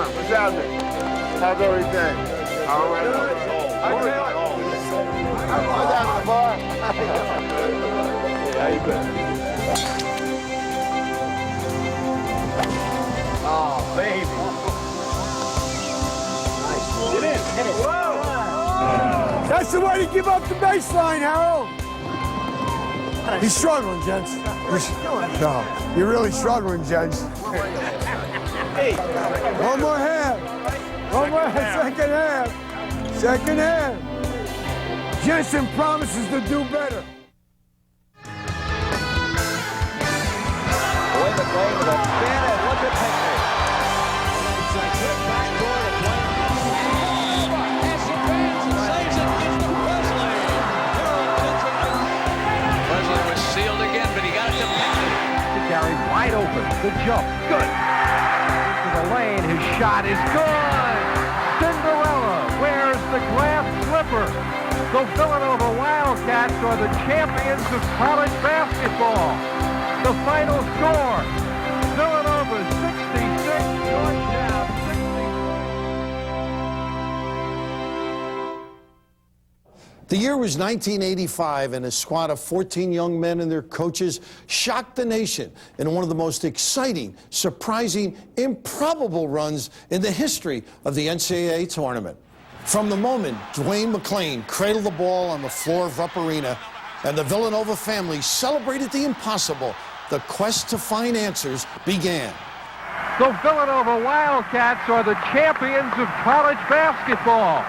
on? What's happening? How's everything? All right. What's happening, boy? How you been? Oh, baby. Nice. Get in. Hit it. Whoa. That's the way to give up the baseline, Harold. He's struggling, gents. No, you're really struggling, gents. Hey. One more half. One more second half. Second half. Jensen promises to do better. Away the play with a spin and look at Pinckney. It's a quick backdoor to play. As he fans and saves it, gets to Presley. Presley was sealed again, but he got it to Pinckney. Gary wide open. Good jump. Good. To the lane. His shot is good. Cinderella wears the glass slipper. The Villanova Wildcats are the champions of college basketball. The final score, Villanova 66, Georgetown 60. The year was 1985, and a squad of 14 young men and their coaches shocked the nation in one of the most exciting, surprising, improbable runs in the history of the NCAA tournament. From the moment Dwayne McClain cradled the ball on the floor of Rupp Arena and the Villanova family celebrated the impossible, the quest to find answers began. The Villanova Wildcats are the champions of college basketball.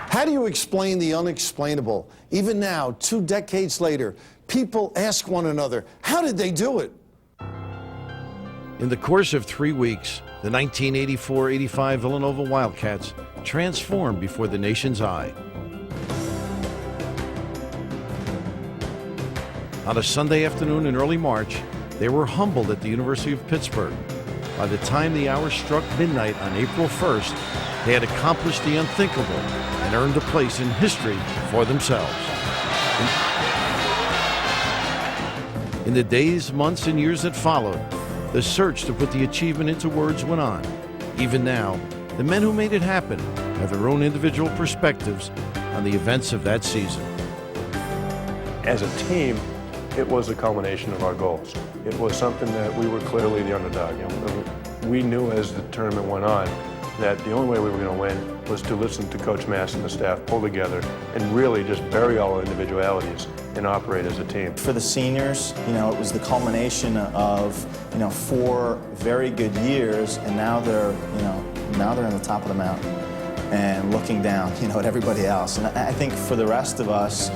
How do you explain the unexplainable? Even now, 2 decades later, people ask one another, how did they do it? In the course of 3 weeks, the 1984-85 Villanova Wildcats transformed before the nation's eye. On a Sunday afternoon in early March, they were humbled at the University of Pittsburgh. By the time the hour struck midnight on April 1st, they had accomplished the unthinkable and earned a place in history for themselves. In the days, months, and years that followed, the search to put the achievement into words went on. Even now, the men who made it happen have their own individual perspectives on the events of that season. As a team, it was a culmination of our goals. It was something that we were clearly the underdog. And we knew as the tournament went on that the only way we were going to win was to listen to Coach Mass and the staff pull together and really just bury all our individualities and operate as a team. For the seniors, it was the culmination of, 4 very good years, and now they're on the top of the mountain and looking down, at everybody else. And I think for the rest of us,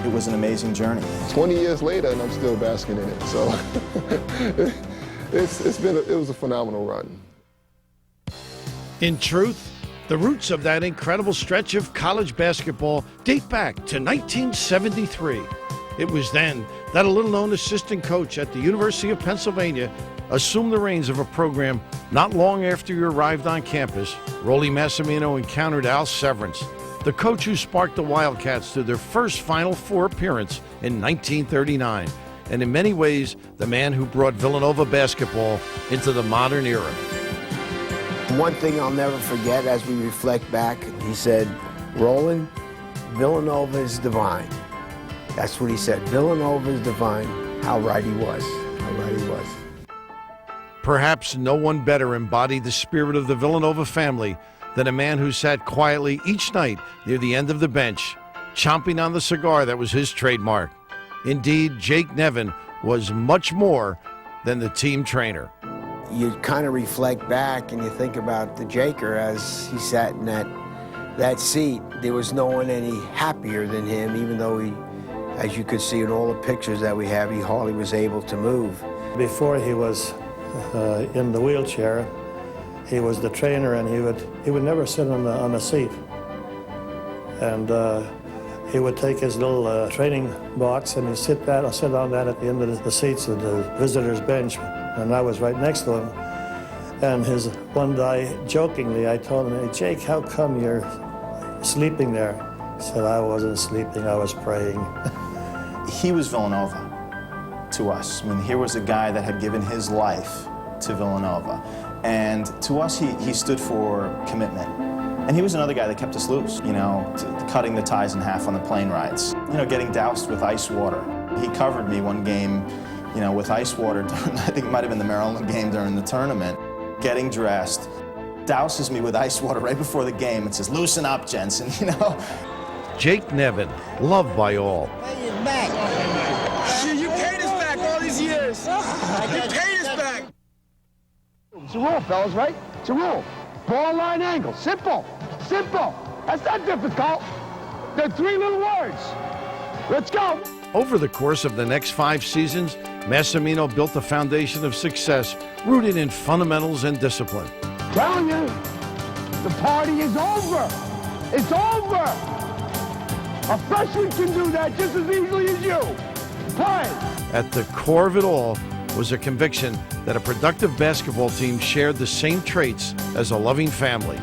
it was an amazing journey. 20 years later, and I'm still basking in it. So it was a phenomenal run. In truth, the roots of that incredible stretch of college basketball date back to 1973. It was then that a little-known assistant coach at the University of Pennsylvania assumed the reins of a program not long after he arrived on campus. Rollie Massimino encountered Al Severance, the coach who sparked the Wildcats to their first Final Four appearance in 1939, and in many ways, the man who brought Villanova basketball into the modern era. One thing I'll never forget as we reflect back, he said, Roland, Villanova is divine. That's what he said, Villanova is divine. How right he was, how right he was. Perhaps no one better embodied the spirit of the Villanova family than a man who sat quietly each night near the end of the bench, chomping on the cigar that was his trademark. Indeed, Jake Nevin was much more than the team trainer. You kind of reflect back and you think about the Jaker as he sat in that seat. There was no one any happier than him, even though he, as you could see in all the pictures that we have, he hardly was able to move. Before he was in the wheelchair, he was the trainer, and he would never sit on the seat. And he would take his little training box and he'd sit on that at the end of the seats of the visitors' bench. And I was right next to him. And one day, jokingly, I told him, hey, Jake, how come you're sleeping there? He said, I wasn't sleeping, I was praying. He was Villanova to us. I mean, here was a guy that had given his life to Villanova. And to us, he stood for commitment. And he was another guy that kept us loose, you know, cutting the ties in half on the plane rides. You know, getting doused with ice water. He covered me one game, you know, with ice water. I think it might have been the Maryland game during the tournament. Getting dressed, douses me with ice water right before the game and says, "Loosen up, Jensen," you know. Jake Nevin, loved by all. Pay us back. Shit, you paid us back all these years. You paid us back. It's a rule, fellas, right? It's a rule. Ball line angle. Simple. Simple. That's not difficult. They're 3 little words. Let's go. Over the course of the next 5 seasons, Massimino built a foundation of success rooted in fundamentals and discipline. Telling you, the party is over. It's over. A freshman can do that just as easily as you. Play. At the core of it all was a conviction that a productive basketball team shared the same traits as a loving family.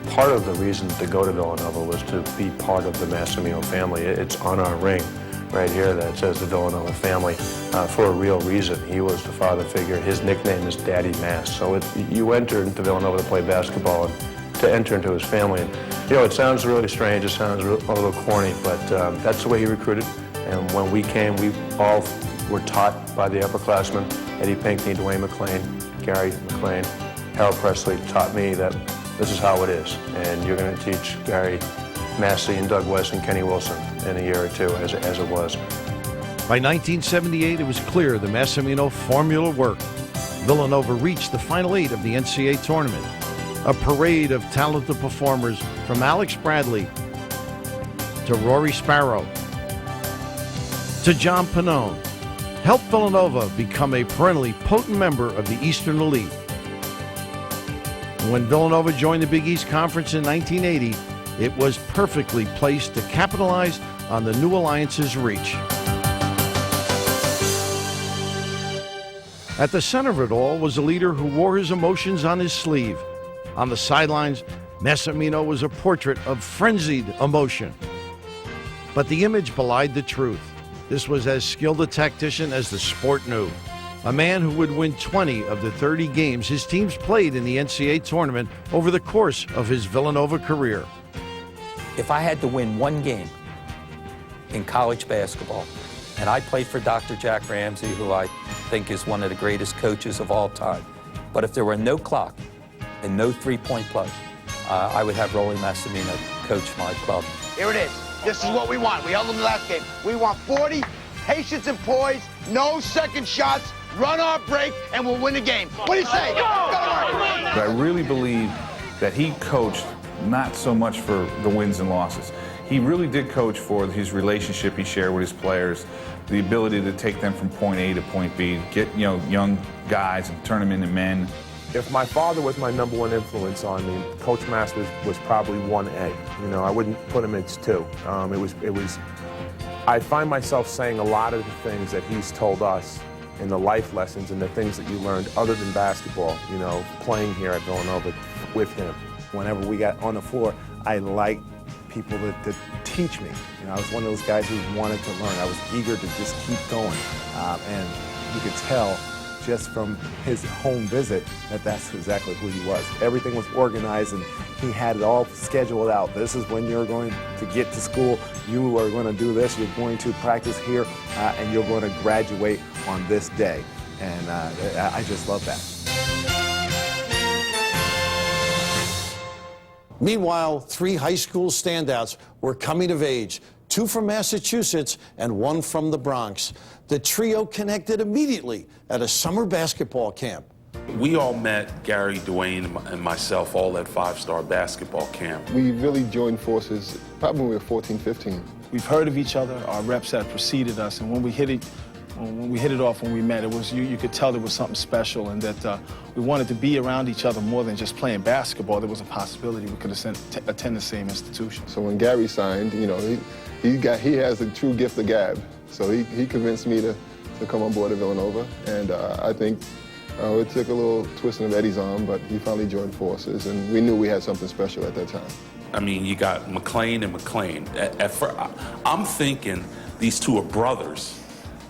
Part of the reason to go to Villanova was to be part of the Massimino family. It's on our ring right here that says the Villanova family for a real reason. He was the father figure. His nickname is Daddy Mass. So you enter into Villanova to play basketball and to enter into his family. And, you know, it sounds really strange, it sounds a little corny, but that's the way he recruited. And when we came, we all were taught by the upperclassmen, Eddie Pinkney, Dwayne McClain, Gary McClain, Harold Presley taught me that this is how it is. And you're going to teach Gary Massey and Doug West and Kenny Wilson in a year or two, as it was. By 1978, it was clear the Massimino formula worked. Villanova reached the Final 8 of the NCAA tournament. A parade of talented performers from Alex Bradley to Rory Sparrow to John Pannone helped Villanova become a perennially potent member of the Eastern Elite. When Villanova joined the Big East Conference in 1980, it was perfectly placed to capitalize on the new alliance's reach. At the center of it all was a leader who wore his emotions on his sleeve. On the sidelines, Massimino was a portrait of frenzied emotion. But the image belied the truth. This was as skilled a tactician as the sport knew. A man who would win 20 of the 30 games his teams played in the NCAA tournament over the course of his Villanova career. If I had to win one game in college basketball, and I played for Dr. Jack Ramsey, who I think is one of the greatest coaches of all time, but if there were no clock and no three-point play, I would have Rolly Massimino coach my club. Here it is. This is what we want. We held them the last game. We want 40, patience and poise, no second shots, run our break, and we'll win the game. What do you say? Go! I really believe that he coached not so much for the wins and losses. He really did coach for his relationship he shared with his players, the ability to take them from point A to point B, get young guys and turn them into men. If my father was my #1 influence on me, Coach Mass was probably 1A. You know, I wouldn't put him as 2. I find myself saying a lot of the things that he's told us in the life lessons and the things that you learned other than basketball, you know, playing here at Villanova with him. Whenever we got on the floor, I liked people to teach me. You know, I was one of those guys who wanted to learn. I was eager to just keep going. And you could tell just from his home visit that that's exactly who he was. Everything was organized and he had it all scheduled out. This is when you're going to get to school. You are going to do this. You're going to practice here and you're going to graduate on this day. And I just love that. Meanwhile, 3 high school standouts were coming of age, 2 from Massachusetts and 1 from the Bronx. The trio connected immediately at a summer basketball camp. We all met, Gary, Dwayne, and myself, all at 5-star basketball camp. We really joined forces probably when we were 14, 15. We've heard of each other. Our reps had preceded us, and when we hit it off when we met, it was you could tell there was something special, and that we wanted to be around each other more than just playing basketball. There was a possibility we could attend the same institution. So when Gary signed, you know, he has a true gift of gab. So he convinced me to come on board at Villanova, and I think it took a little twisting of Eddie's arm, but he finally joined forces, and we knew we had something special at that time. I mean, you got McClain and McClain. At first, I'm thinking these 2 are brothers.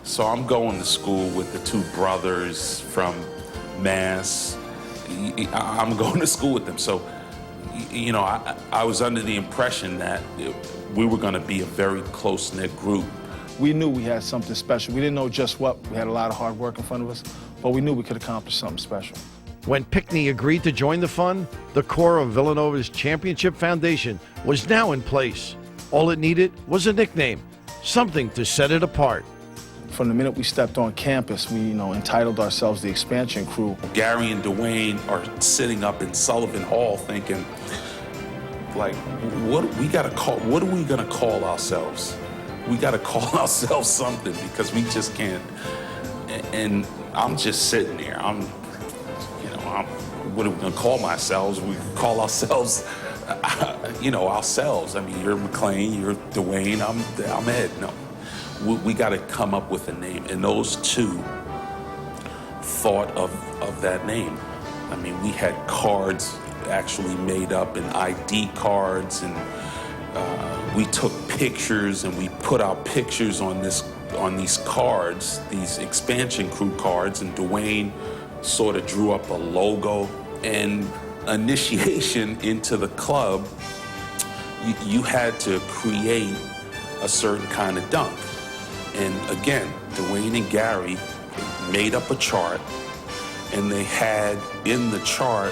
So I'm going to school with the 2 brothers from Mass, I'm going to school with them. So, you know, I was under the impression that we were going to be a very close-knit group. We knew we had something special. We didn't know just what. We had a lot of hard work in front of us, but we knew we could accomplish something special. When Pickney agreed to join the fund, the core of Villanova's championship foundation was now in place. All it needed was a nickname, something to set it apart. From the minute we stepped on campus, we, entitled ourselves the Expansion Crew. Gary and Dwayne are sitting up in Sullivan Hall thinking, like, what are we going to call ourselves? We got to call ourselves something because we just can't. And I'm just sitting there. What are we going to call ourselves? We call ourselves, ourselves. I mean, you're McClain, you're Dwayne, I'm Ed. No, we got to come up with a name. And those two thought of that name. I mean, we had cards actually made up and ID cards, and we took pictures and we put our pictures on these cards, these Expansion Crew cards, and Dwayne sort of drew up a logo. And initiation into the club, you had to create a certain kind of dunk. And again, Dwayne and Gary made up a chart, and they had in the chart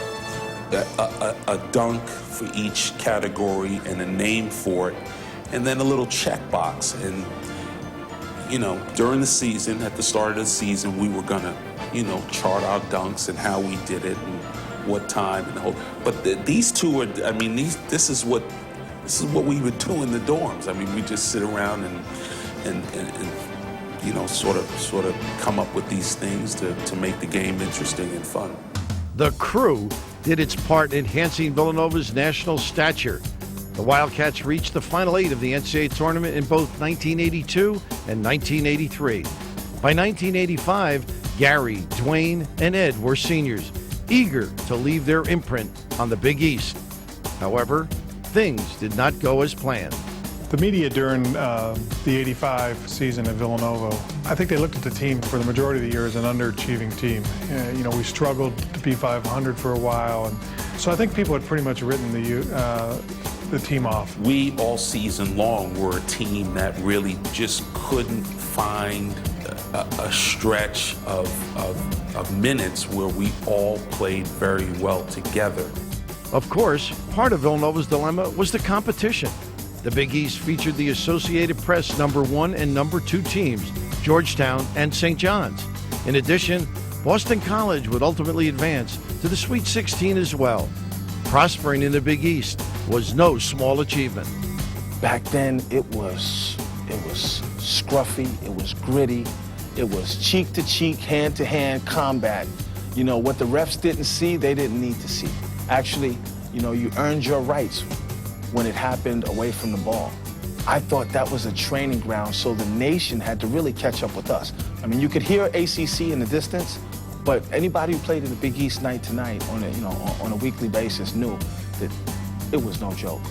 a dunk for each category and a name for it, and then a little checkbox. And, during the season, at the start of the season, we were gonna, chart our dunks and how we did it and what time and the whole. But these two are, I mean, this is what we would do in the dorms. I mean, we just sit around and sort of come up with these things to make the game interesting and fun. The crew did its part in enhancing Villanova's national stature. The Wildcats reached the Final Eight of the NCAA tournament in both 1982 and 1983. By 1985, Gary, Dwayne, and Ed were seniors, eager to leave their imprint on the Big East. However, things did not go as planned. The media during the 85 season at Villanova, I think they looked at the team for the majority of the year as an underachieving team. We struggled to be 500 for a while, and so I think people had pretty much written the team off. We all season long were a team that really just couldn't find a stretch of minutes where we all played very well together. Of course, part of Villanova's dilemma was the competition. The Big East featured the Associated Press #1 and #2 teams, Georgetown and St. John's. In addition, Boston College would ultimately advance to the Sweet 16 as well. Prospering in the Big East was no small achievement. Back then, it was scruffy, it was gritty, it was cheek-to-cheek, hand-to-hand combat. What the refs didn't see, they didn't need to see. Actually, you earned your rights when it happened away from the ball. I thought that was a training ground, so the nation had to really catch up with us. I mean, you could hear ACC in the distance, but anybody who played in the Big East night to night on a weekly basis knew that it was no joke.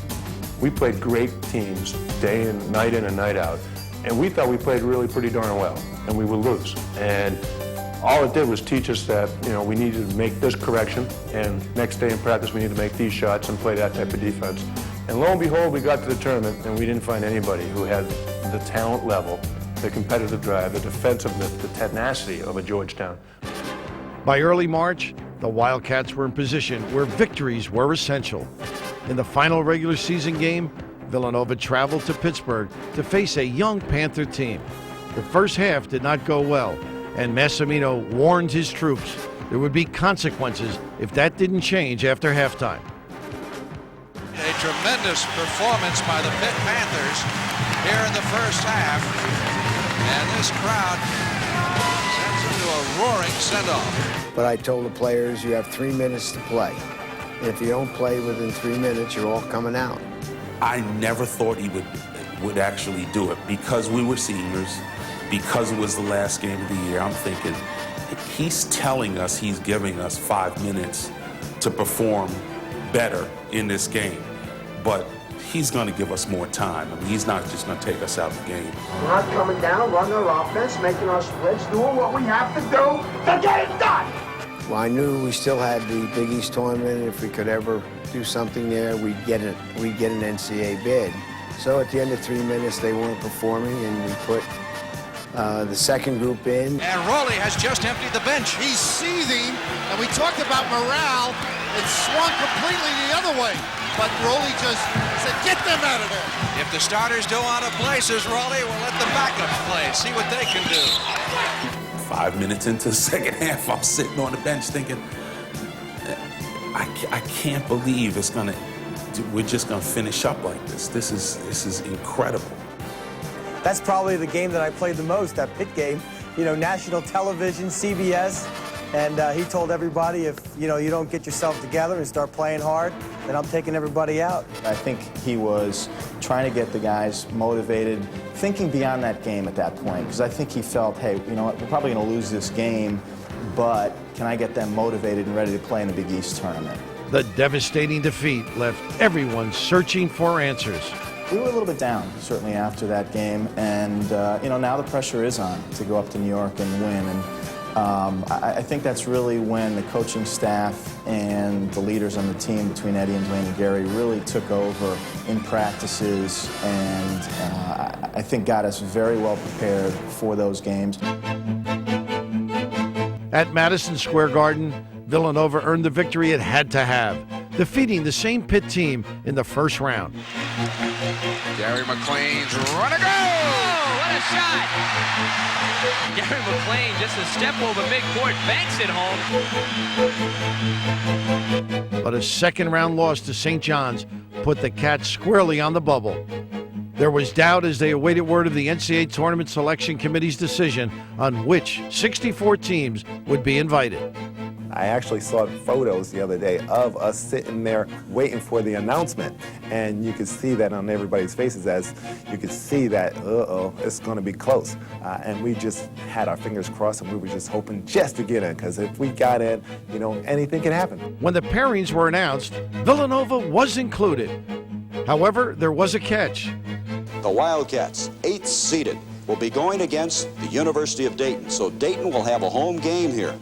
We played great teams day in and night out, and we thought we played really pretty darn well, and we would lose. And all it did was teach us that, we needed to make this correction, and next day in practice we needed to make these shots and play that type of defense. And lo and behold, we got to the tournament, and we didn't find anybody who had the talent level, the competitive drive, the defensiveness, the tenacity of a Georgetown. By early March, the Wildcats were in position where victories were essential. In the final regular season game, Villanova traveled to Pittsburgh to face a young Panther team. The first half did not go well, and Massimino warned his troops there would be consequences if that didn't change after halftime. A tremendous performance by the Pitt Panthers here in the first half, and this crowd sends them to a roaring send-off. But I told the players, you have 3 minutes to play. If you don't play within 3 minutes, you're all coming out. I never thought he would actually do it because we were seniors, because it was the last game of the year. I'm thinking, he's telling us he's giving us 5 minutes to perform better in this game, but he's going to give us more time. I mean, he's not just going to take us out of the game. We're not coming down, running our offense, making our splits, doing what we have to do to get it done. Well, I knew we still had the Big East tournament. If we could ever do something there, we'd get an NCAA bid. So at the end of 3 minutes, they weren't performing, and we put the second group in. And Rowley has just emptied the bench. He's seething, and we talked about morale. It swung completely the other way, but Rowley just said, "Get them out of there." If the starters don't want to play, says Rowley, we'll let the backups play, see what they can do. 5 minutes into the second half, I'm sitting on the bench thinking, I can't believe we're just gonna finish up like this. This is incredible. That's probably the game that I played the most, that Pitt game. You know, national television, CBS, and he told everybody, if you don't get yourself together and start playing hard, then I'm taking everybody out. I think he was trying to get the guys motivated, thinking beyond that game at that point, because I think he felt, hey, you know what, we're probably going to lose this game, but can I get them motivated and ready to play in the Big East tournament? The devastating defeat left everyone searching for answers. We were a little bit down, certainly, after that game, and now the pressure is on to go up to New York and win. And I think that's really when the coaching staff and the leaders on the team, between Eddie and Dwayne and Gary, really took over in practices, and I think got us very well prepared for those games. At Madison Square Garden, Villanova earned the victory it had to have, defeating the same Pitt team in the first round. Gary McLean's run a go! Oh, what a shot! Gary McLean, just a step over midcourt, banks it home. But a second-round loss to St. John's put the Cats squarely on the bubble. There was doubt as they awaited word of the NCAA Tournament Selection Committee's decision on which 64 teams would be invited. I actually saw photos the other day of us sitting there waiting for the announcement, and you could see that on everybody's faces as you could see that, it's going to be close. And we just had our fingers crossed, and we were just hoping just to get in, because if we got in, anything can happen. When the pairings were announced, Villanova was included. However, there was a catch. The Wildcats, 8th seeded, will be going against the University of Dayton, so Dayton will have a home game here.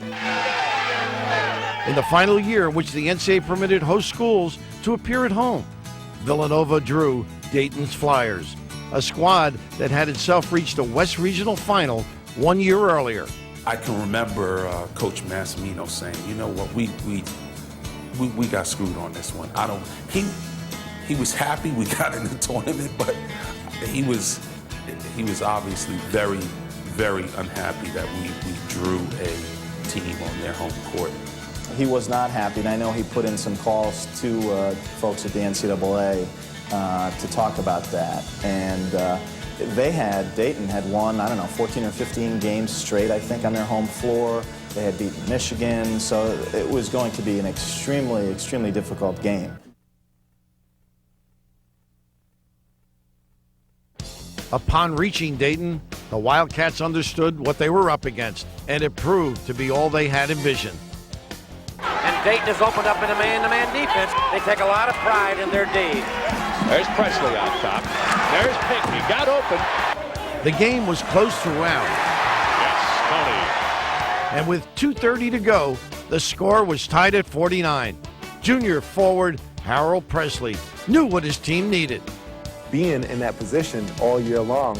In the final year in which the NCAA permitted host schools to appear at home, Villanova drew Dayton's Flyers, a squad that had itself reached a West Regional Final 1 year earlier. I can remember Coach Massimino saying, you know what, we got screwed on this one. He was happy we got in the tournament, but he was obviously very, very unhappy that we drew a team on their home court. He was not happy, and I know he put in some calls to folks at the NCAA to talk about that. And Dayton had won, 14 or 15 games straight, I think, on their home floor. They had beaten Michigan, so it was going to be an extremely, extremely difficult game. Upon reaching Dayton, the Wildcats understood what they were up against, and it proved to be all they had envisioned. And Dayton is opened up in a man-to-man defense. They take a lot of pride in their D. There's Presley on top. There's Pink. He got open. The game was close throughout. Yes, Tony. And with 2:30 to go, the score was tied at 49. Junior forward Harold Presley knew what his team needed. Being in that position all year long,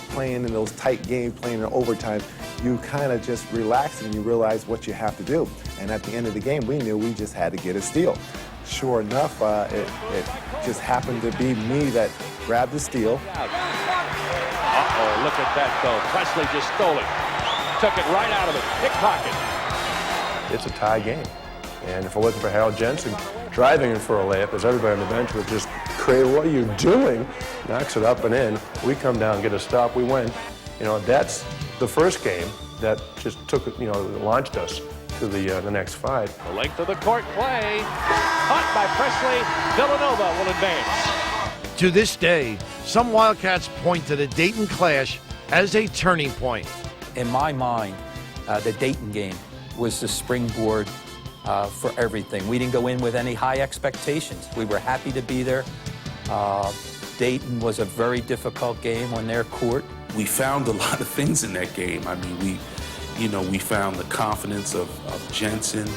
playing in those tight games, playing in overtime, you kind of just relax and you realize what you have to do. And at the end of the game, we knew we just had to get a steal. Sure enough, it just happened to be me that grabbed the steal. Uh-oh, look at that, though. Presley just stole it. Took it right out of it. Pickpocket. It's a tie game. And if it wasn't for Harold Jensen driving in for a layup, as everybody on the bench was just crazy, what are you doing? Knocks it up and in. We come down, get a stop, we win. That's the first game that just launched us to the next 5. The length of the court play. Caught by Presley. Villanova will advance. To this day, some Wildcats point to the Dayton clash as a turning point. In my mind, the Dayton game was the springboard for everything. We didn't go in with any high expectations. We were happy to be there. Dayton was a very difficult game on their court. We found a lot of things in that game. I mean, You know, we found the confidence of Jensen.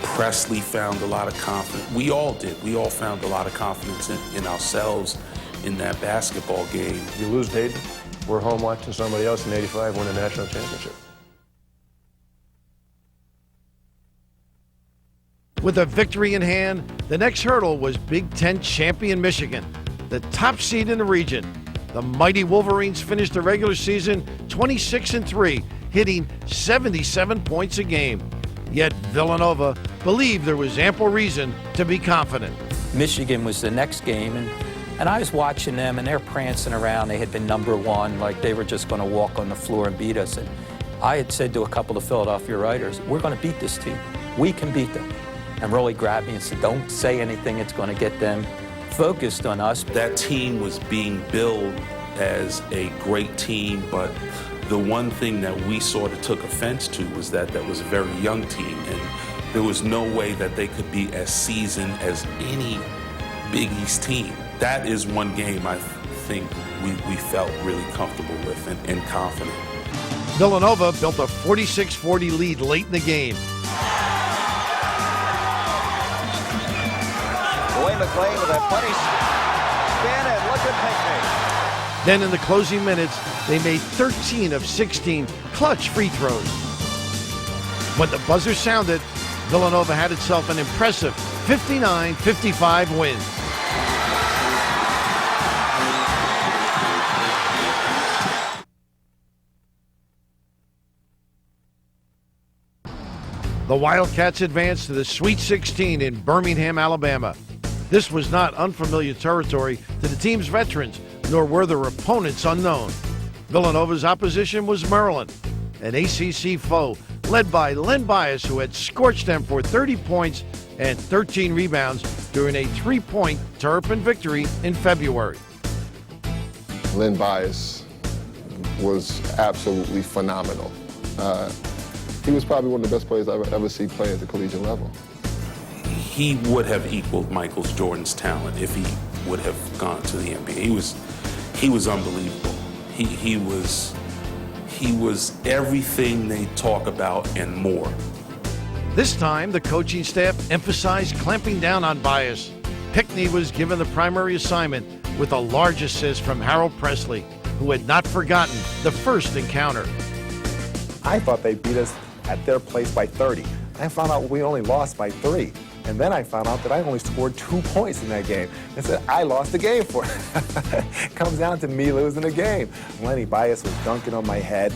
Presley found a lot of confidence. We all did. We all found a lot of confidence in ourselves in that basketball game. You lose Dayton, we're home watching somebody else in '85 win a national championship. With a victory in hand, the next hurdle was Big Ten champion Michigan, the top seed in the region. The mighty Wolverines finished the regular season 26-3, hitting 77 points a game. Yet Villanova believed there was ample reason to be confident. Michigan was the next game, and I was watching them, and they're prancing around. They had been #1, like they were just going to walk on the floor and beat us. And I had said to a couple of Philadelphia writers, we're going to beat this team. We can beat them. And Rolly grabbed me and said, don't say anything that's going to get them focused on us. That team was being billed as a great team, but the one thing that we sort of took offense to was that that was a very young team, and there was no way that they could be as seasoned as any Big East team. That is one game I think we felt really comfortable with and confident. Villanova built a 46-40 lead late in the game. Dwayne McClain with a funny spin, and look at Pinckney. Then in the closing minutes, they made 13 of 16 clutch free throws. When the buzzer sounded, Villanova had itself an impressive 59-55 win. The Wildcats advanced to the Sweet 16 in Birmingham, Alabama. This was not unfamiliar territory to the team's veterans, nor were their opponents unknown. Villanova's opposition was Maryland, an ACC foe led by Len Bias, who had scorched them for 30 points and 13 rebounds during a 3-point Terrapin victory in February. Len Bias was absolutely phenomenal. He was probably one of the best players I've ever seen play at the collegiate level. He would have equaled Michael Jordan's talent if he would have gone to the NBA. He was unbelievable. He was everything they talk about and more. This time, the coaching staff emphasized clamping down on Bias. Pinckney was given the primary assignment with a large assist from Harold Presley, who had not forgotten the first encounter. I thought they beat us at their place by 30. I found out we only lost by 3. And then I found out that I only scored 2 points in that game. I said, I lost the game for it. Comes down to me losing the game. Lenny Bias was dunking on my head.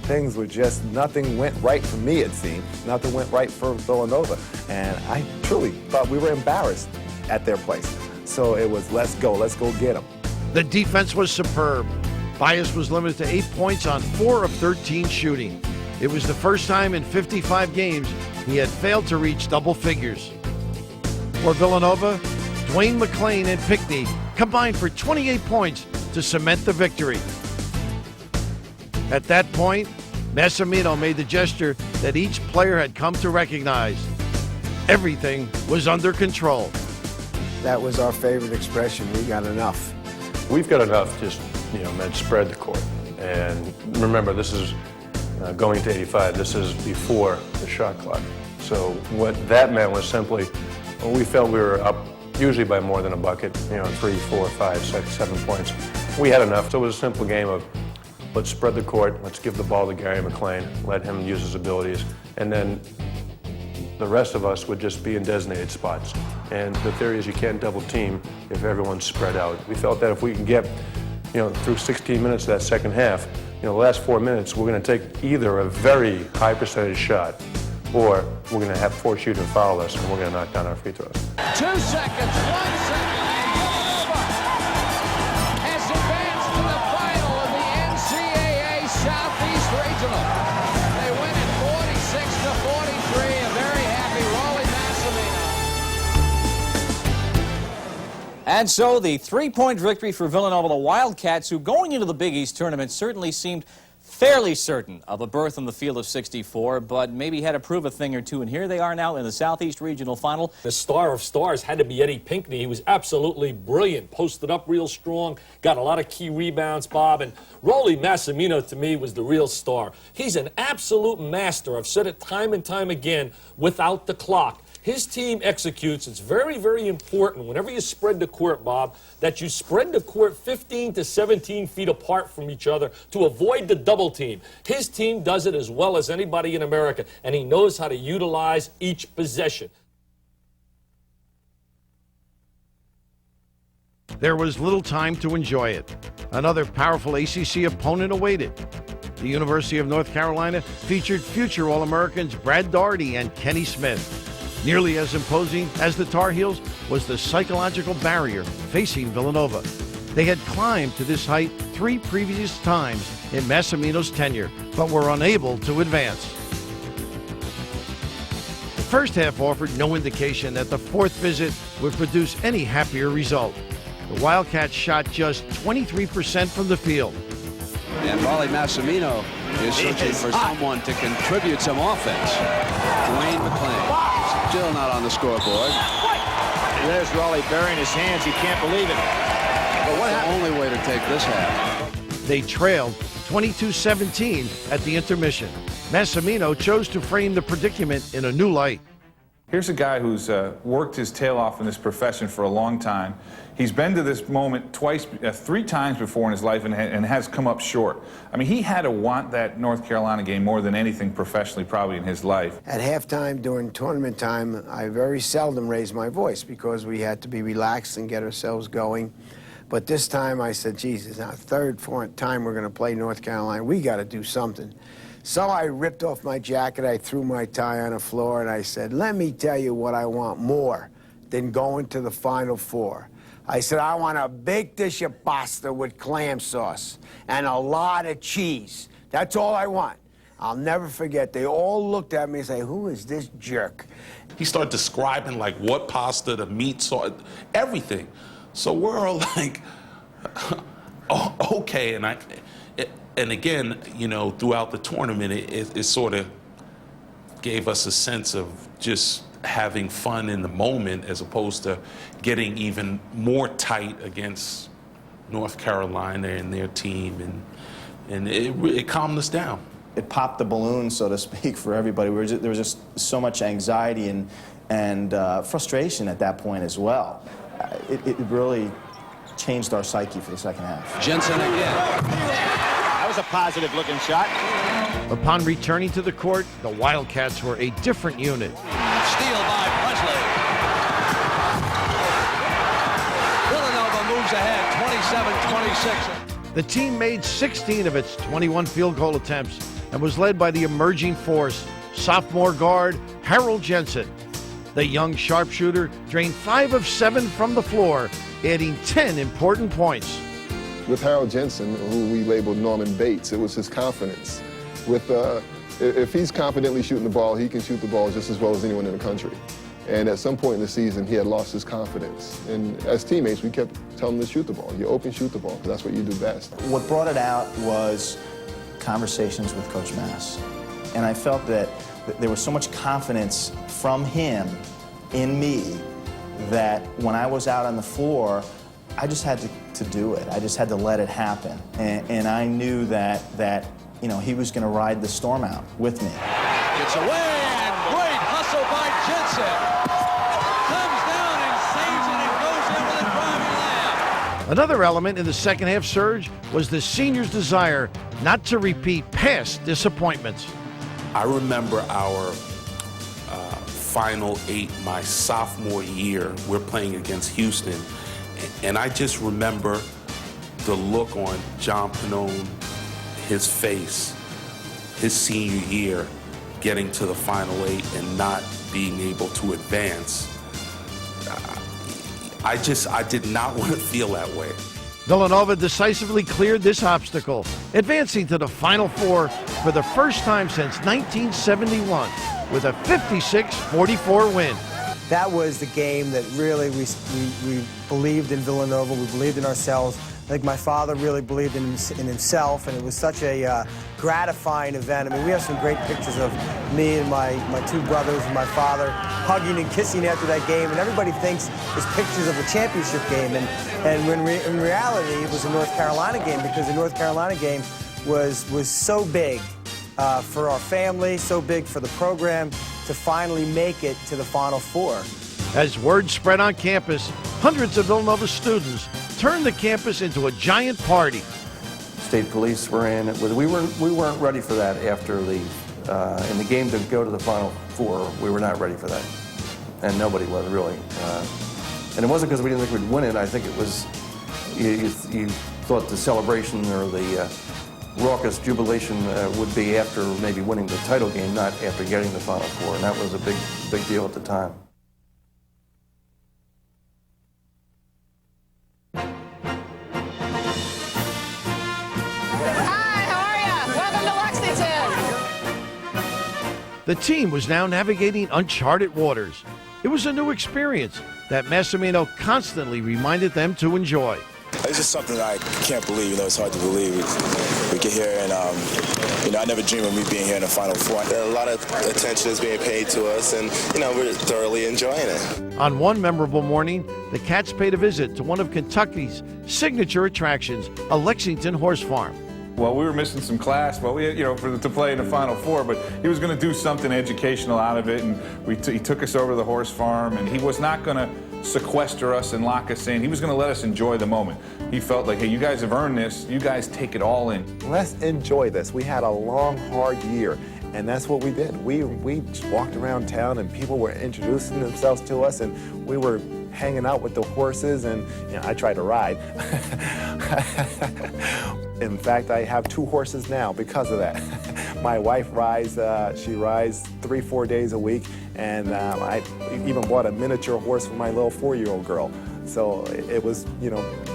Things were just, nothing went right for me, it seemed. Nothing went right for Villanova. And I truly thought we were embarrassed at their place. So it was, let's go get them. The defense was superb. Bias was limited to 8 points on 4 of 13 shooting. It was the first time in 55 games he had failed to reach double figures. For Villanova, Dwayne McClain and Pinckney combined for 28 points to cement the victory. At that point, Massimino made the gesture that each player had come to recognize. Everything was under control. That was our favorite expression. We got enough. We've got enough, just, meant spread the court. And remember, this is going to 85, this is before the shot clock. So what that meant was simply, we felt we were up usually by more than a bucket, 3, 4, 5, 6, 7 points. We had enough, so it was a simple game of let's spread the court, let's give the ball to Gary McClain, let him use his abilities, and then the rest of us would just be in designated spots. And the theory is you can't double team if everyone's spread out. We felt that if we can get, through 16 minutes of that second half, the last 4 minutes, we're going to take either a very high percentage shot or we're going to have 4 shooters foul us and we're going to knock down our free throws. 2 seconds, 1 second, and Villanova has advanced to the final of the NCAA Southeast Regional. They win it 46-43, a very happy Rolly Massimino. And so the 3-point victory for Villanova, the Wildcats, who going into the Big East tournament certainly seemed fairly certain of a berth on the field of 64, but maybe had to prove a thing or two, and here they are now in the Southeast Regional Final. The star of stars had to be Eddie Pinckney. He was absolutely brilliant, posted up real strong, got a lot of key rebounds, Bob, and Rollie Massimino, to me, was the real star. He's an absolute master. I've said it time and time again, without the clock. His team executes. It's very, very important whenever you spread the court, Bob, that you spread the court 15 to 17 feet apart from each other to avoid the double team. His team does it as well as anybody in America, and he knows how to utilize each possession. There was little time to enjoy it. Another powerful ACC opponent awaited. The University of North Carolina featured future All-Americans Brad Daugherty and Kenny Smith. Nearly as imposing as the Tar Heels was the psychological barrier facing Villanova. They had climbed to this height 3 previous times in Massimino's tenure, but were unable to advance. The first half offered no indication that the fourth visit would produce any happier result. The Wildcats shot just 23% from the field. And Rollie Massimino is searching for someone to contribute some offense. Dwayne McClain still not on the scoreboard. There's Rollie burying his hands. He can't believe it. But what happened? The only way to take this half. They trailed 22-17 at the intermission. Massimino chose to frame the predicament in a new light. Here's a guy who's worked his tail off in this profession for a long time. He's been to this moment 3 times before in his life and has come up short. I mean, he had to want that North Carolina game more than anything professionally probably in his life. At halftime during tournament time, I very seldom raised my voice because we had to be relaxed and get ourselves going. But this time I said, Jesus, now 3rd, 4th time we're going to play North Carolina. We got to do something. So I ripped off my jacket, I threw my tie on the floor, and I said, let me tell you what I want more than going to the Final Four. I said, I want a big dish of pasta with clam sauce and a lot of cheese. That's all I want. I'll never forget. They all looked at me and said, who is this jerk? He started describing like what pasta, the meat sauce, everything. So we're all like, oh, okay. And again, you know, throughout the tournament, it sort of gave us a sense of just having fun in the moment as opposed to getting even more tight against North Carolina and their team, and it calmed us down. It popped the balloon, so to speak, for everybody. There was just so much anxiety and frustration at that point as well. It really changed our psyche for the second half. Jensen again. That was a positive-looking shot. Upon returning to the court, the Wildcats were a different unit. Steal by Presley. Villanova moves ahead 27-26. The team made 16 of its 21 field goal attempts and was led by the emerging force, sophomore guard Harold Jensen. The young sharpshooter drained 5 of 7 from the floor, adding 10 important points. With Harold Jensen, who we labeled Norman Bates, it was his confidence. If he's confidently shooting the ball, he can shoot the ball just as well as anyone in the country. And at some point in the season, he had lost his confidence. And as teammates, we kept telling him to shoot the ball. You open, shoot the ball, because that's what you do best. What brought it out was conversations with Coach Mass. And I felt that there was so much confidence from him in me that when I was out on the floor, I just had to do it. I just had to let it happen. And I knew that you know, he was going to ride the storm out with me. Gets away, and great hustle by Jensen. Comes down and saves it and goes in with a driving layup. Another element in the second half surge was the seniors' desire not to repeat past disappointments. I remember our Final 8 my sophomore year. We're playing against Houston, and I just remember the look on John Pannone, his face, his senior year, getting to the Final 8 and not being able to advance. I did not want to feel that way. Villanova decisively cleared this obstacle, advancing to the Final Four for the first time since 1971 with a 56-44 win. That was the game that really we believed in Villanova, we believed in ourselves. I think my father really believed in himself, and it was such a gratifying event. I mean, we have some great pictures of me and my two brothers and my father hugging and kissing after that game, and everybody thinks it's pictures of a championship game, and when in reality, it was a North Carolina game, because the North Carolina game was so big for our family, so big for the program to finally make it to the Final Four. As word spread on campus, hundreds of Villanova students turned the campus into a giant party. State police were in. We weren't ready for that after in the game to go to the Final Four. We were not ready for that, and nobody was really. And it wasn't because we didn't think we'd win it. I think it was you thought the celebration or the raucous jubilation would be after maybe winning the title game, not after getting the Final Four, and that was a big deal at the time. The team was now navigating uncharted waters. It was a new experience that Massimino constantly reminded them to enjoy. It's just something that I can't believe. It's hard to believe. We get here, and I never dreamed of me being here in the Final Four. A lot of attention is being paid to us, and we're thoroughly enjoying it. On one memorable morning, the Cats paid a visit to one of Kentucky's signature attractions, a Lexington horse farm. Well, we were missing some class, but to play in the Final Four. But he was going to do something educational out of it, and he took us over to the horse farm, and he was not going to sequester us and lock us in. He was going to let us enjoy the moment. He felt like, hey, you guys have earned this. You guys take it all in. Let's enjoy this. We had a long, hard year, and that's what we did. We just walked around town, and people were introducing themselves to us, and we were hanging out with the horses, and I tried to ride. In fact, I have 2 horses now because of that. My wife rides, she rides 3-4 days a week, and I even bought a miniature horse for my little 4-year-old girl. So it was,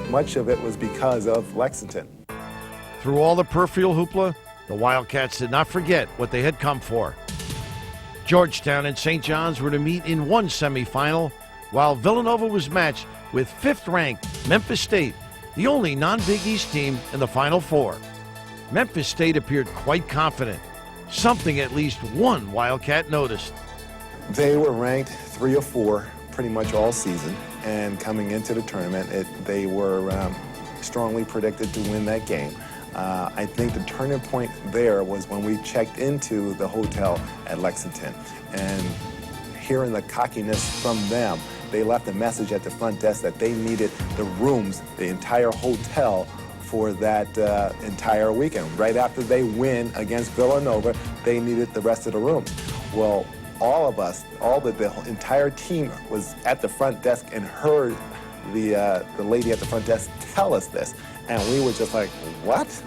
much of it was because of Lexington. Through all the peripheral hoopla, the Wildcats did not forget what they had come for. Georgetown and St. John's were to meet in one semifinal, while Villanova was matched with 5th-ranked Memphis State, the only non-Big East team in the Final Four. Memphis State appeared quite confident, something at least one Wildcat noticed. They were ranked 3 or 4 pretty much all season, and coming into the tournament, they were strongly predicted to win that game. I think the turning point there was when we checked into the hotel at Lexington, and hearing the cockiness from them, they left a message at the front desk that they needed the rooms, the entire hotel, for that entire weekend. Right after they win against Villanova, they needed the rest of the rooms. Well, all of us, the entire team was at the front desk and heard the lady at the front desk tell us this, and we were just like, what?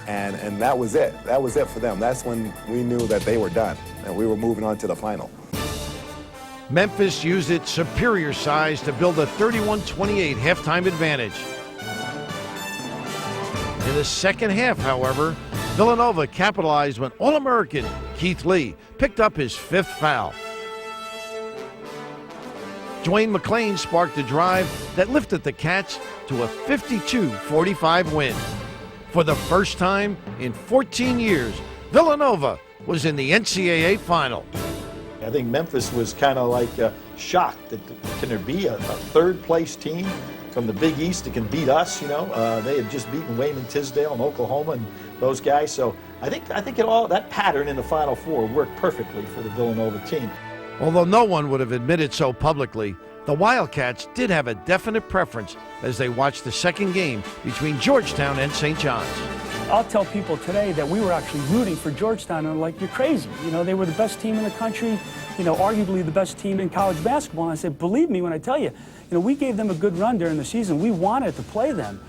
And that was it. That was it for them. That's when we knew that they were done, and we were moving on to the final. Memphis used its superior size to build a 31-28 halftime advantage. In the second half, however, Villanova capitalized when All-American Keith Lee picked up his 5th foul. Dwayne McClain sparked a drive that lifted the Cats to a 52-45 win. For the first time in 14 years, Villanova was in the NCAA final. I think Memphis was kind of like shocked that can there be a third-place team from the Big East that can beat us? They had just beaten Wayman Tisdale and Oklahoma and those guys. So I think that pattern in the Final Four worked perfectly for the Villanova team. Although no one would have admitted so publicly, the Wildcats did have a definite preference as they watched the second game between Georgetown and St. John's. I'll tell people today that we were actually rooting for Georgetown, and I'm like, you're crazy. They were the best team in the country, arguably the best team in college basketball. And I said, believe me when I tell you, we gave them a good run during the season. We wanted to play them.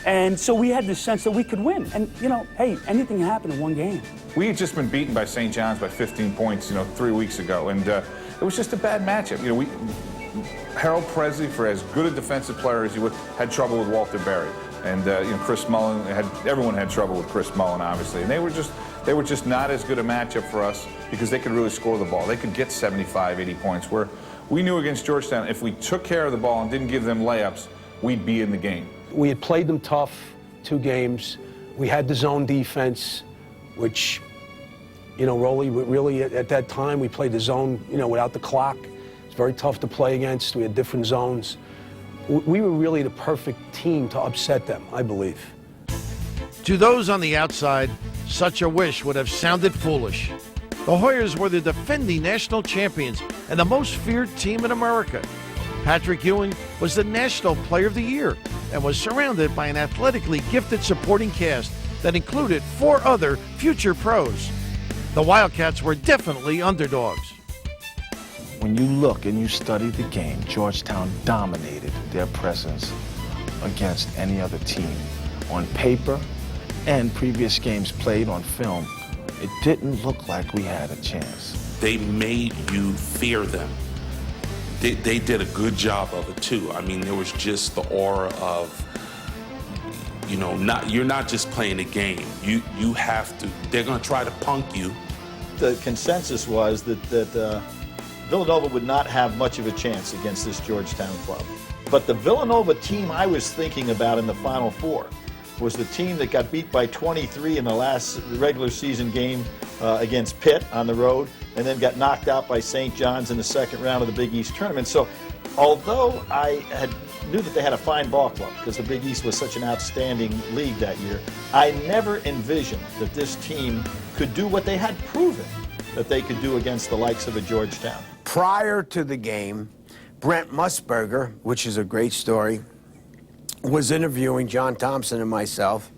And so we had this sense that we could win. And, hey, anything can happen in one game. We had just been beaten by St. John's by 15 points, 3 weeks ago, and it was just a bad matchup. Harold Presley, for as good a defensive player as he would, had trouble with Walter Berry. And Chris Mullen, everyone had trouble with Chris Mullen, obviously. And they were just not as good a matchup for us because they could really score the ball. They could get 75, 80 points, where we knew against Georgetown, if we took care of the ball and didn't give them layups, we'd be in the game. We had played them tough 2 games. We had the zone defense, which, you know, Rolly, really at that time, we played the zone, you know, without the clock. It's very tough to play against. We had different zones. We were really the perfect team to upset them, I believe. To those on the outside, such a wish would have sounded foolish. The Hoyas were the defending national champions and the most feared team in America. Patrick Ewing was the National Player of the Year and was surrounded by an athletically gifted supporting cast that included 4 other future pros. The Wildcats were definitely underdogs. When you look and you study the game, Georgetown dominated their presence against any other team. On paper and previous games played on film, it didn't look like we had a chance. They made you fear them. They did a good job of it too. I mean, there was just the aura of, you know, you're not just playing a game. You have to. They're going to try to punk you. The consensus was that Villanova would not have much of a chance against this Georgetown club. But the Villanova team I was thinking about in the Final Four was the team that got beat by 23 in the last regular season game against Pitt on the road, and then got knocked out by St. John's in the second round of the Big East tournament. So although I knew that they had a fine ball club because the Big East was such an outstanding league that year, I never envisioned that this team could do what they had proven that they could do against the likes of a Georgetown. Prior to the game, Brent Musburger, which is a great story, was interviewing John Thompson and myself,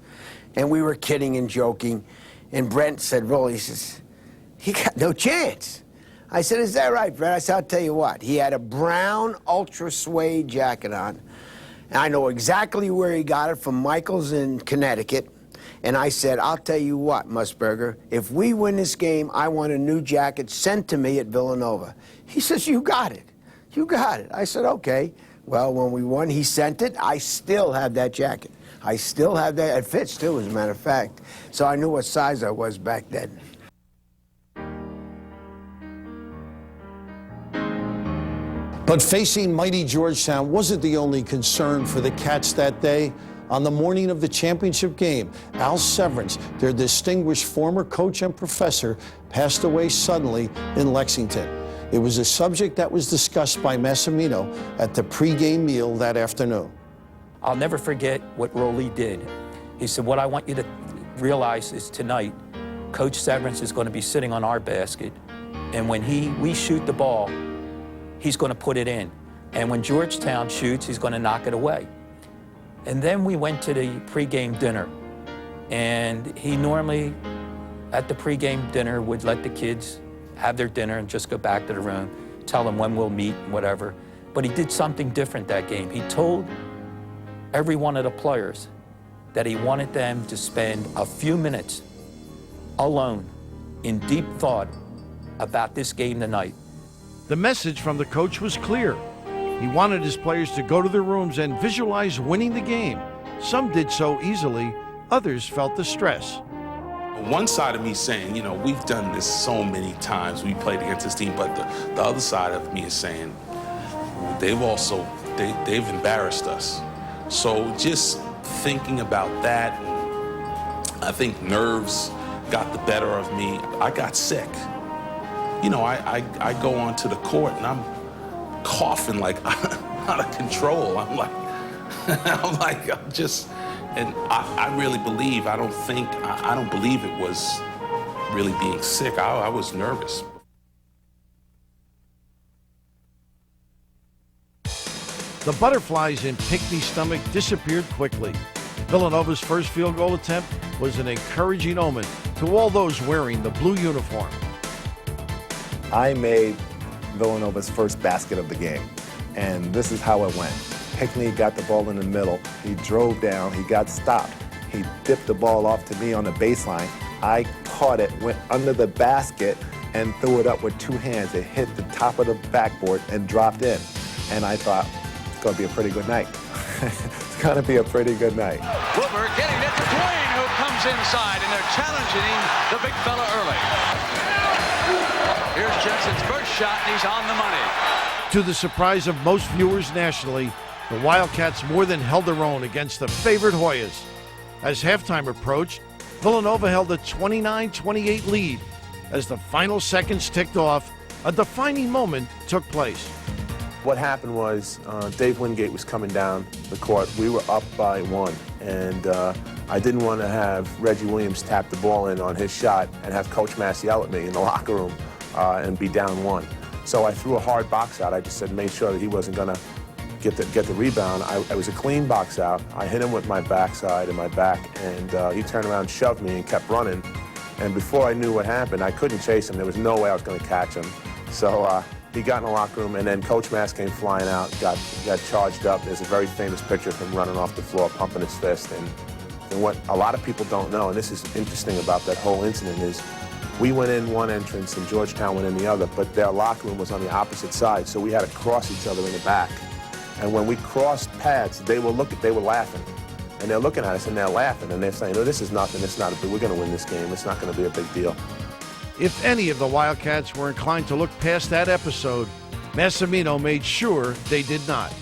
and we were kidding and joking, and Brent said, Rolly, he says, he got no chance. I said, is that right, Brent? I said, I'll tell you what. He had a brown ultra suede jacket on, and I know exactly where he got it from Michael's in Connecticut. And I said, I'll tell you what, Musburger, if we win this game, I want a new jacket sent to me at Villanova. He says, you got it. You got it. I said, okay. Well, when we won, he sent it. I still have that jacket. I still have that. It fits, too, as a matter of fact. So I knew what size I was back then. But facing mighty Georgetown wasn't the only concern for the Cats that day. On the morning of the championship game, Al Severance, their distinguished former coach and professor, passed away suddenly in Lexington. It was a subject that was discussed by Massimino at the pregame meal that afternoon. I'll never forget what Rolly did. He said, what I want you to realize is tonight, Coach Severance is going to be sitting on our basket, and when we shoot the ball, he's going to put it in. And when Georgetown shoots, he's going to knock it away. And then we went to the pregame dinner, and he normally, at the pregame dinner, would let the kids have their dinner and just go back to the room, tell them when we'll meet and whatever. But he did something different that game. He told every one of the players that he wanted them to spend a few minutes alone in deep thought about this game tonight. The message from the coach was clear. He wanted his players to go to their rooms and visualize winning the game. Some did so easily, others felt the stress. One side of me saying, you know, we've done this so many times, we played against this team, but the other side of me is saying, they've embarrassed us. So just thinking about that, I think nerves got the better of me. I got sick. You know, I go onto the court and I'm coughing like out of control. I'm just, and I really believe, I don't believe it was really being sick. I was nervous. The butterflies in Pinckney's stomach disappeared quickly. Villanova's first field goal attempt was an encouraging omen to all those wearing the blue uniform. I made Villanova's first basket of the game, and this is how it went. Pinckney got the ball in the middle. He drove down. He got stopped. He dipped the ball off to me on the baseline. I caught it, went under the basket, and threw it up with two hands. It hit the top of the backboard and dropped in. And I thought, it's going to be a pretty good night. It's going to be a pretty good night. Wilbur getting it to Dwayne, who comes inside, and they're challenging him, the big fella, early. Here's Jensen's first shot, and he's on the money. To the surprise of most viewers nationally, the Wildcats more than held their own against the favored Hoyas. As halftime approached, Villanova held a 29-28 lead. As the final seconds ticked off, a defining moment took place. What happened was Dave Wingate was coming down the court. We were up by 1, and I didn't want to have Reggie Williams tap the ball in on his shot and have Coach Mass yell at me in the locker room and be down 1. So I threw a hard box out. I just said, made sure that he wasn't going to get the rebound. It was a clean box out. I hit him with my backside and my back, and he turned around, shoved me, and kept running. And before I knew what happened, I couldn't chase him. There was no way I was going to catch him. So he got in the locker room, and then Coach Mass came flying out, got charged up. There's a very famous picture of him running off the floor, pumping his fist. And what a lot of people don't know, and this is interesting about that whole incident, is we went in one entrance and Georgetown went in the other, but their locker room was on the opposite side, so we had to cross each other in the back. And when we crossed paths, they were laughing. And they're looking at us and they're laughing, and they're saying, no, this is nothing, we're going to win this game, it's not going to be a big deal. If any of the Wildcats were inclined to look past that episode, Massimino made sure they did not.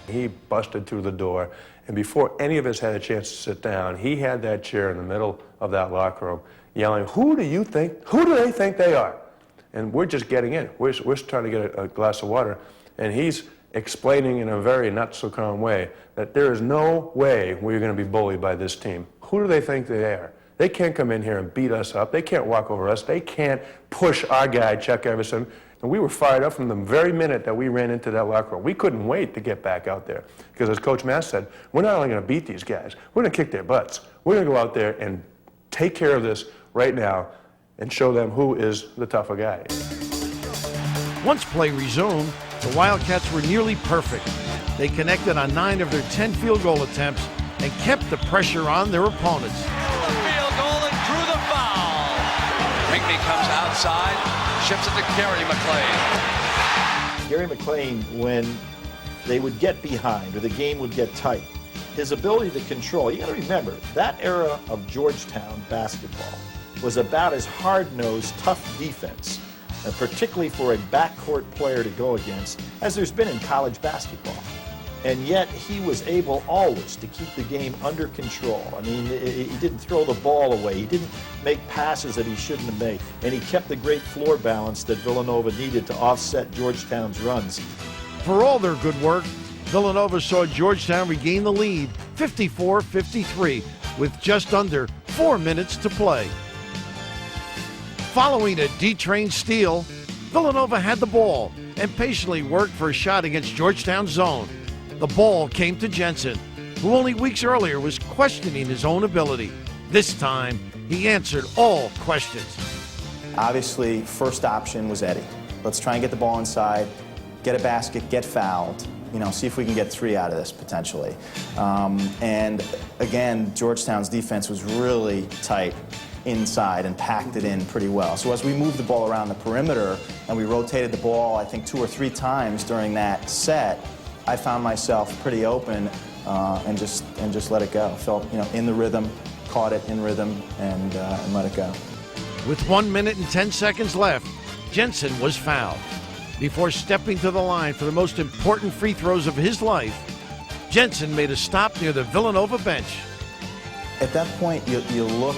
He busted through the door, and before any of us had a chance to sit down, he had that chair in the middle of that locker room yelling, who do they think they are? And we're just getting in. We're trying to get a glass of water, and he's explaining in a very not-so-calm way that there is no way we're going to be bullied by this team. Who do they think they are? They can't come in here and beat us up. They can't walk over us. They can't push our guy, Chuck Everson. And we were fired up from the very minute that we ran into that locker room. We couldn't wait to get back out there. Because as Coach Mass said, we're not only going to beat these guys, we're going to kick their butts. We're going to go out there and take care of this right now and show them who is the tougher guy. Once play resumed, the Wildcats were nearly perfect. They connected on 9 of their 10 field goal attempts and kept the pressure on their opponents. Field goal and drew the foul. Pinckney comes outside, ships it to Gary McLean. Gary McLean, when they would get behind or the game would get tight, his ability to control, you got to remember, that era of Georgetown basketball was about as hard-nosed, tough defense, and particularly for a backcourt player to go against, as there's been in college basketball. And yet he was able always to keep the game under control. I mean, he didn't throw the ball away. He didn't make passes that he shouldn't have made. And he kept the great floor balance that Villanova needed to offset Georgetown's runs. For all their good work, Villanova saw Georgetown regain the lead 54-53 with just under 4 minutes to play. Following a D-train steal, Villanova had the ball and patiently worked for a shot against Georgetown's zone. The ball came to Jensen, who only weeks earlier was questioning his own ability. This time, he answered all questions. Obviously, first option was Eddie. Let's try and get the ball inside, get a basket, get fouled, see if we can get 3 out of this potentially. And again, Georgetown's defense was really tight inside and packed it in pretty well. So as we moved the ball around the perimeter and we rotated the ball, I think 2 or 3 times during that set, I found myself pretty open and just let it go. Felt in the rhythm, caught it in rhythm, and let it go. With 1 minute and 10 seconds left, Jensen was fouled. Before stepping to the line for the most important free throws of his life, Jensen made a stop near the Villanova bench. At that point, you look,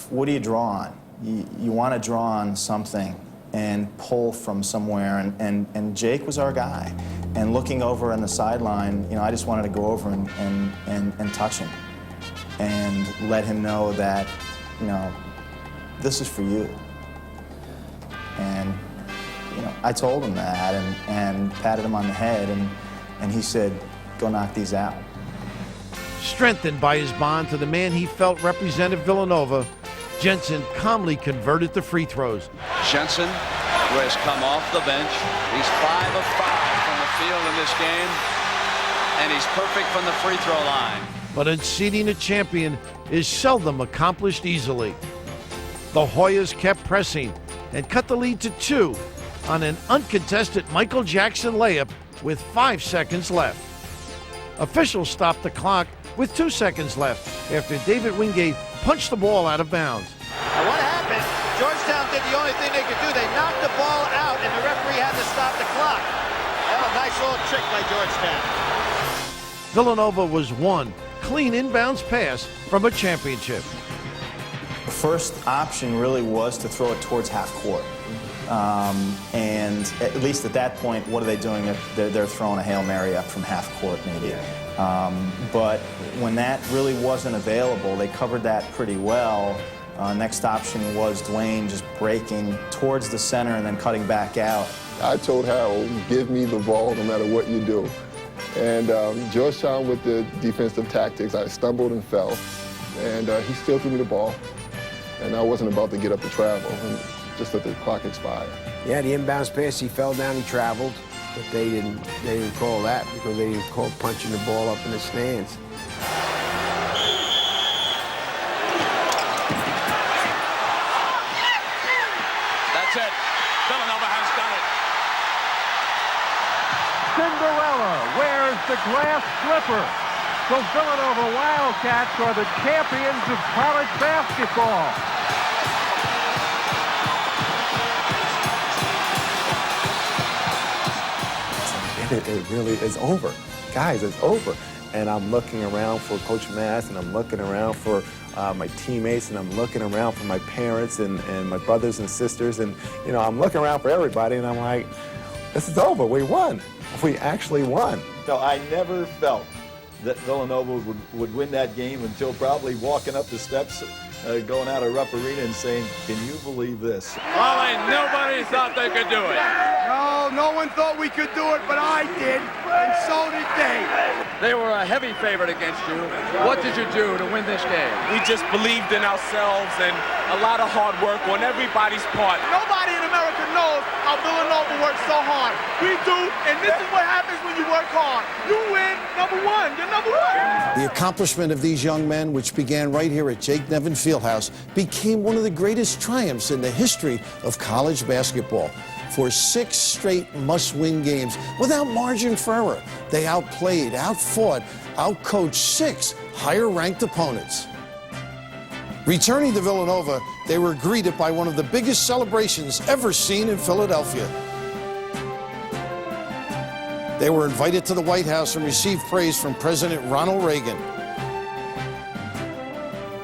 what do you draw on? You want to draw on something and pull from somewhere, and Jake was our guy. And looking over on the sideline, I just wanted to go over and touch him and let him know that, this is for you. And, I told him that and patted him on the head, and he said, go knock these out. Strengthened by his bond to the man he felt represented Villanova, Jensen calmly converted the free throws. Jensen, who has come off the bench, he's 5 of 5 from the field in this game, and he's perfect from the free throw line. But unseating a champion is seldom accomplished easily. The Hoyas kept pressing and cut the lead to 2 on an uncontested Michael Jackson layup with 5 seconds left. Officials stopped the clock with 2 seconds left after David Wingate punched the ball out of bounds. And what happened? Georgetown did the only thing they could do. They knocked the ball out, and the referee had to stop the clock. That was a nice little trick by Georgetown. Villanova was 1 clean inbounds pass from a championship. The first option really was to throw it towards half court. And at least at that point, what are they doing? They're throwing a Hail Mary up from half court maybe. But when that really wasn't available, they covered that pretty well. Next option was Dwayne just breaking towards the center and then cutting back out. I told Harold, give me the ball no matter what you do. And Georgetown with the defensive tactics, I stumbled and fell. And he still threw me the ball. And I wasn't about to get up to travel. And just let the clock expire. Yeah, the inbounds pass, he fell down, he traveled. But they didn't call that because they didn't call punching the ball up in the stands. That's it. Villanova has done it. Cinderella wears the glass slipper. The Villanova Wildcats are the champions of college basketball. It really is over. Guys, it's over. And I'm looking around for Coach Mass, and I'm looking around for my teammates, and I'm looking around for my parents and my brothers and sisters. And, you know, I'm looking around for everybody, and I'm like, this is over. We won. We actually won. So I never felt that Villanova would win that game until probably walking up the steps, going out of Rupp Arena and saying, can you believe this? Wally, nobody thought they could do it. No one thought we could do it, but I did, and so did they. They were a heavy favorite against you. What did you do to win this game? We just believed in ourselves and a lot of hard work on everybody's part. Nobody in America knows how Villanova works so hard. We do, and this is what happens when you work hard. You win, number one. You're number one. The accomplishment of these young men, which began right here at Jake Nevin Fieldhouse, became one of the greatest triumphs in the history of college basketball. For 6 straight must-win games without margin for error, they outplayed, outfought, outcoached 6 higher-ranked opponents. Returning to Villanova, they were greeted by one of the biggest celebrations ever seen in Philadelphia. They were invited to the White House and received praise from President Ronald Reagan.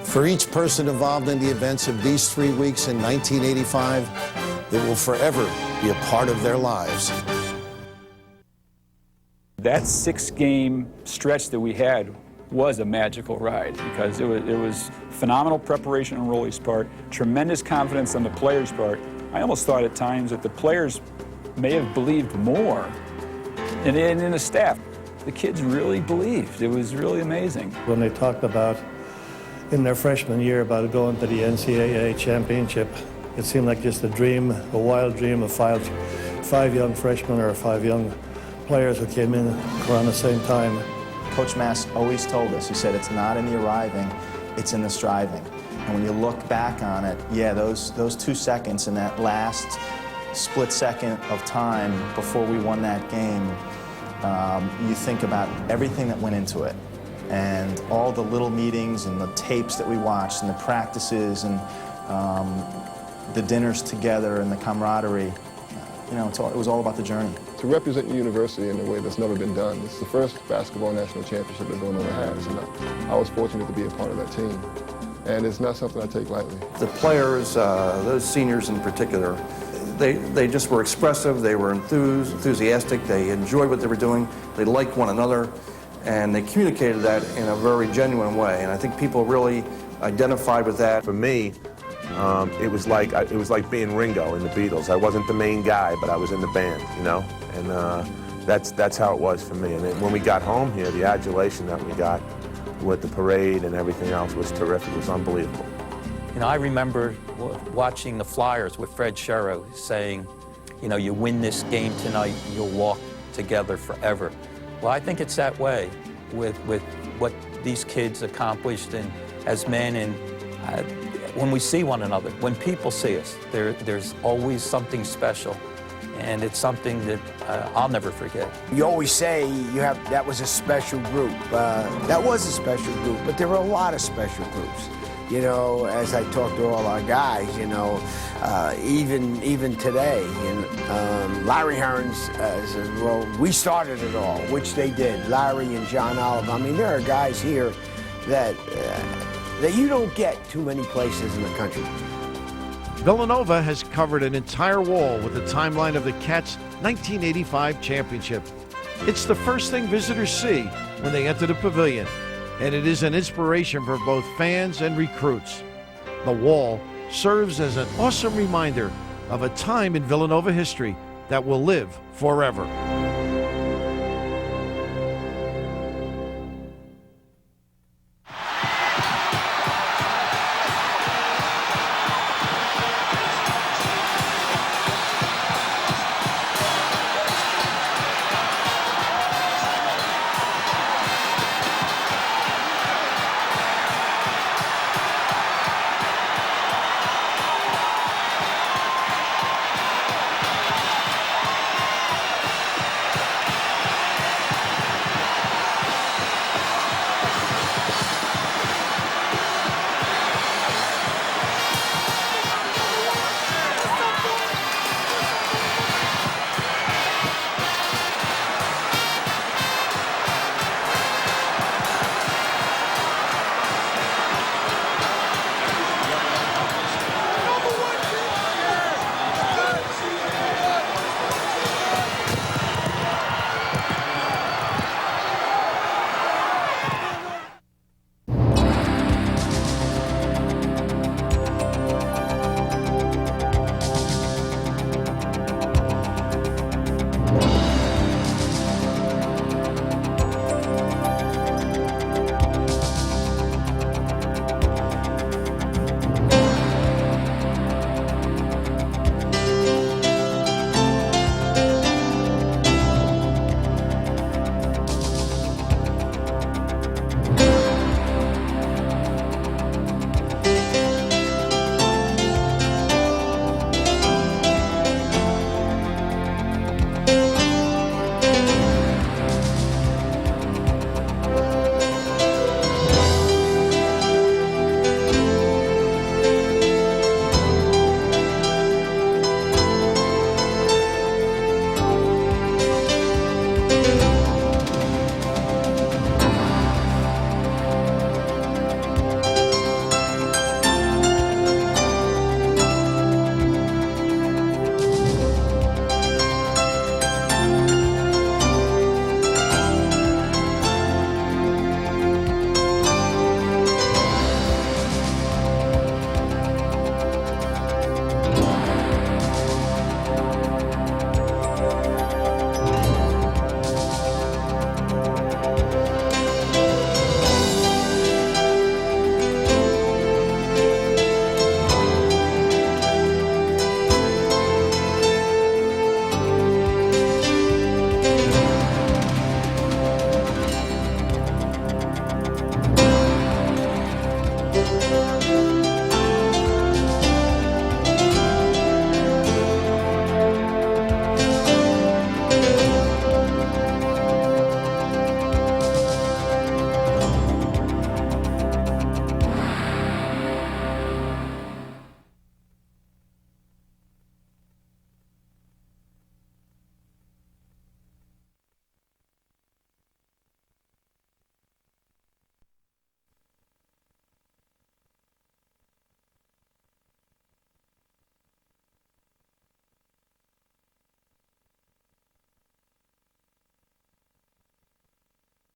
For each person involved in the events of these 3 weeks in 1985, it will forever be a part of their lives. That 6-game stretch that we had was a magical ride because it was phenomenal preparation on Rolly's part, tremendous confidence on the players' part. I almost thought at times that the players may have believed more, and in the staff, the kids really believed. It was really amazing. When they talked about in their freshman year about going to the NCAA championship, it seemed like just a dream, a wild dream of five young freshmen or 5 young players who came in around the same time. Coach Mass always told us, he said, it's not in the arriving, it's in the striving. And when you look back on it, yeah, those 2 seconds in that last split second of time before we won that game, you think about everything that went into it. And all the little meetings and the tapes that we watched and the practices and the dinners together and the camaraderie. You know, it was all about the journey. To represent your university in a way that's never been done. It's the first basketball national championship that Villanova has, and I was fortunate to be a part of that team. And it's not something I take lightly. The players, those seniors in particular, they just were expressive, they were enthusiastic, they enjoyed what they were doing, they liked one another, and they communicated that in a very genuine way. And I think people really identified with that. For me, it was like being Ringo in the Beatles. I wasn't the main guy, but I was in the band, you know? And that's how it was for me. And then when we got home here, the adulation that we got with the parade and everything else was terrific. It was unbelievable. You know, I remember watching the Flyers with Fred Sherrow saying, you know, you win this game tonight, you'll walk together forever. Well, I think it's that way with what these kids accomplished and as men, and when we see one another, when people see us, there's always something special, and it's something that I'll never forget. You always say that was a special group. That was a special group, but there were a lot of special groups. You know, as I talk to all our guys, you know, even today, Larry Hearns said, well, we started it all, which they did. Larry and John Oliver. I mean, there are guys here that you don't get too many places in the country. Villanova has covered an entire wall with the timeline of the Cats' 1985 championship. It's the first thing visitors see when they enter the pavilion, and it is an inspiration for both fans and recruits. The wall serves as an awesome reminder of a time in Villanova history that will live forever.